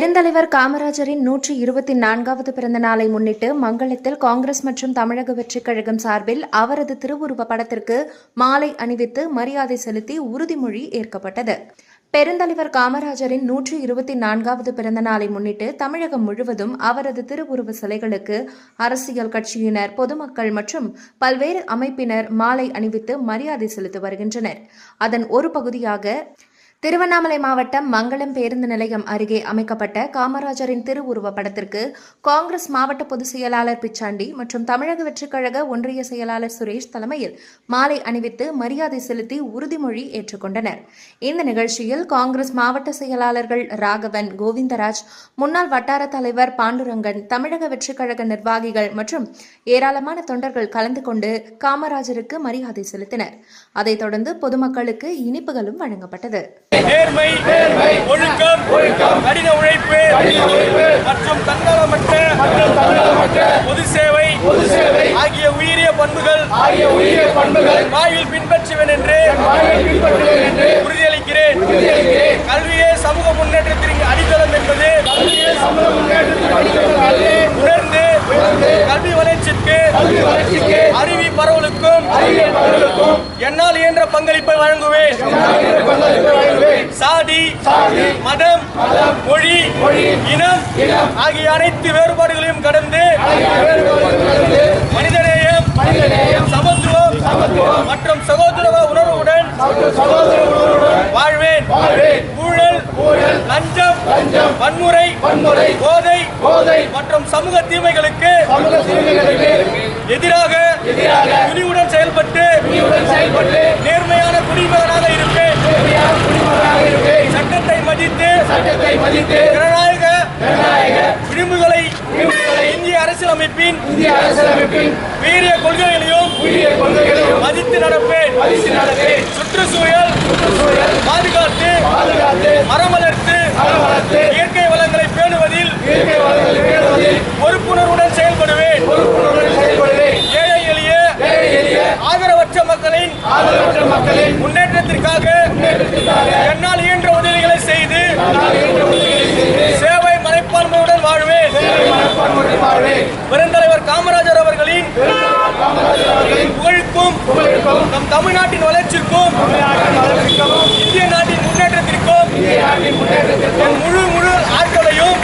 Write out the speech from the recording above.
பெருந்தலைவர் காமராஜரின் 124வது பிறந்த நாளை முன்னிட்டு மங்களத்தில் காங்கிரஸ் மற்றும் தமிழக வெற்றிக் கழகம் சார்பில் அவரது திருவுருவ படத்திற்கு மாலை அணிவித்து மரியாதை செலுத்தி உறுதிமொழி ஏற்கப்பட்டது. பெருந்தலைவர் காமராஜரின் 124வது பிறந்த நாளை முன்னிட்டு தமிழகம் முழுவதும் அவரது திருவுருவ சிலைகளுக்கு அரசியல் கட்சியினர், பொதுமக்கள் மற்றும் பல்வேறு அமைப்பினர் மாலை அணிவித்து மரியாதை செலுத்தி வருகின்றனர். அதன் ஒரு பகுதியாக திருவண்ணாமலை மாவட்டம் மங்களம் பேருந்து நிலையம் அருகே அமைக்கப்பட்ட காமராஜரின் திருவுருவ படத்திற்கு காங்கிரஸ் மாவட்ட பொதுச் செயலாளர் பிச்சாண்டி மற்றும் தமிழக வெற்றிக் கழக ஒன்றிய செயலாளர் சுரேஷ் தலைமையில் மாலை அணிவித்து மரியாதை செலுத்தி உறுதிமொழி ஏற்றுக்கொண்டனர். இந்த நிகழ்ச்சியில் காங்கிரஸ் மாவட்ட செயலாளர்கள் ராகவன், கோவிந்தராஜ், முன்னாள் வட்டார தலைவர் பாண்டுரங்கன், தமிழக வெற்றிக் கழக நிர்வாகிகள் மற்றும் ஏராளமான தொண்டர்கள் கலந்து கொண்டு காமராஜருக்கு மரியாதை செலுத்தினர். அதைத் தொடர்ந்து பொதுமக்களுக்கு இனிப்புகளும் வழங்கப்பட்டது. நேர்மை, ஒழுக்கம், கடின உழைப்பு மற்றும் தன்னலமற்ற பொது சேவை ஆகிய உயரிய பண்புகள் வாழ்வில் பின்பற்றுவேன் என்று உறுதியளிக்கிறேன். கல்வியே சமூக முன்னேற்றத்திற்கு அடித்தளம் என்பது உணர்ந்து கல்வி வளர்ச்சிக்கு அறிவி பரவலுக்கும் என்னால் இயன்ற பங்களிப்பை வழங்குவேன். சாதி, மதம், மொழி, இனம் ஆகிய அனைத்து வேறுபாடுகளையும் கடந்து மனிதநேயம், சமத்துவம் மற்றும் சகோதர உணர்வுடன் வாழ்வேன். ஊழல், லஞ்சம், வன்முறை, போதை மற்றும் சமூக தீமைகளுக்கு எதிராக துணிவுடன் செயல்பட்டு நேர்மையான குடிமகனாக இருப்பேன். சட்டத்தை மதித்து ஜனநாயக விளிம்புகளை இந்திய அரசியலமைப்பின் வீரிய கொள்கைகளையும் மதித்து நடப்பேன். சுற்றுச்சூழல் பாதுகாத்து மரம் வளர்த்து இயற்கை வளங்களை பேணுவதில் பொறுப்புணர்வுடன் செயல்படுவேன். ஏழை எளிய ஆதரவற்ற மக்களின் முன்னேற்றத்திற்காக என்னால் இயன்ற உதவிகளை செய்து சேவை மனப்பான்மையுடன் வாழ்வேன். பெருந்தலைவர் காமராஜர் அவர்களின் புகழுக்கும் நம் தமிழ்நாட்டின் வளர்ச்சிக்கும் இந்திய நாட்டின் முன்னேற்றத்திற்கும் என் முழு ஆற்றலையும்